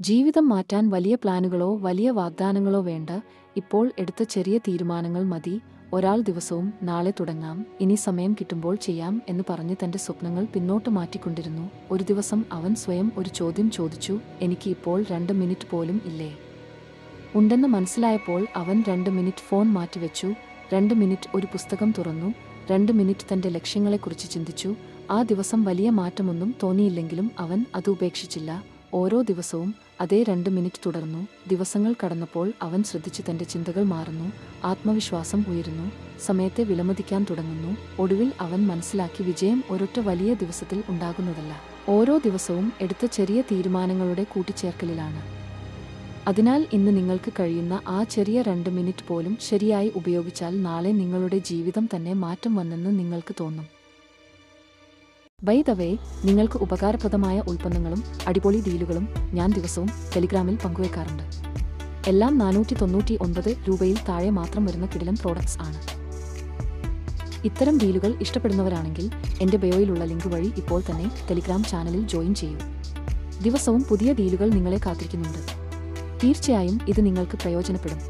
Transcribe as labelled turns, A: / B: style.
A: ജീവിതം മാറ്റാൻ വലിയ പ്ലാനുകളോ വലിയ വാഗ്ദാനങ്ങളോ വേണ്ട, ഇപ്പോൾ എടുത്ത ചെറിയ തീരുമാനങ്ങൾ മതി. ഒരാൾ ദിവസവും നാളെ തുടങ്ങാം, ഇനി സമയം കിട്ടുമ്പോൾ ചെയ്യാം എന്ന് പറഞ്ഞ് തന്റെ സ്വപ്നങ്ങൾ പിന്നോട്ട് മാറ്റിക്കൊണ്ടിരുന്നു. ഒരു ദിവസം അവൻ സ്വയം ഒരു ചോദ്യം ചോദിച്ചു, എനിക്ക് ഇപ്പോൾ 2 മിനിറ്റ് പോലും ഇല്ലേ? ഉണ്ടെന്ന് മനസ്സിലായപ്പോൾ അവൻ 2 മിനിറ്റ് ഫോൺ മാറ്റിവെച്ചു. 2 മിനിറ്റ് ഒരു പുസ്തകം തുറന്നു. 2 മിനിറ്റ് തന്റെ ലക്ഷ്യങ്ങളെക്കുറിച്ച് ചിന്തിച്ചു. ആ ദിവസം വലിയ മാറ്റമൊന്നും തോന്നിയില്ലെങ്കിലും അവൻ അത് ഉപേക്ഷിച്ചില്ല. ഓരോ ദിവസവും അതേ 2 മിനിറ്റ് തുടർന്നു. ദിവസങ്ങൾ കടന്നപ്പോൾ അവൻ ശ്രദ്ധിച്ചു, തന്റെ ചിന്തകൾ മാറുന്നു, ആത്മവിശ്വാസം ഉയരുന്നു, സമയത്തെ വിലമതിക്കാൻ തുടങ്ങുന്നു. ഒടുവിൽ അവൻ മനസ്സിലാക്കി, വിജയം ഒരൊറ്റ വലിയ ദിവസത്തിൽ ഉണ്ടാകുന്നതല്ല, ഓരോ ദിവസവും എടുത്ത ചെറിയ തീരുമാനങ്ങളുടെ കൂട്ടിച്ചേർക്കലിലാണ്. അതിനാൽ ഇന്ന് നിങ്ങൾക്ക് കഴിയുന്ന ആ ചെറിയ 2 മിനിറ്റ് പോലും ശരിയായി ഉപയോഗിച്ചാൽ നാളെ നിങ്ങളുടെ ജീവിതം തന്നെ മാറ്റം വന്നെന്ന് നിങ്ങൾക്ക് തോന്നും. ബൈ ദ വേ, നിങ്ങൾക്ക് ഉപകാരപ്രദമായ ഉൽപ്പന്നങ്ങളും അടിപൊളി ഡീലുകളും ഞാൻ ദിവസവും ടെലിഗ്രാമിൽ പങ്കുവെക്കാറുണ്ട്. എല്ലാം 499 രൂപയിൽ താഴെ മാത്രം വരുന്ന കിടിലൻ പ്രോഡക്ട്സ് ആണ്. ഇത്തരം ഡീലുകൾ ഇഷ്ടപ്പെടുന്നവരാണെങ്കിൽ എൻ്റെ ബയോയിലുള്ള ലിങ്ക് വഴി ഇപ്പോൾ തന്നെ ടെലിഗ്രാം ചാനലിൽ ജോയിൻ ചെയ്യൂ. ദിവസവും പുതിയ ഡീലുകൾ നിങ്ങളെ കാത്തിരിക്കുന്നുണ്ട്. തീർച്ചയായും ഇത് നിങ്ങൾക്ക് പ്രയോജനപ്പെടും.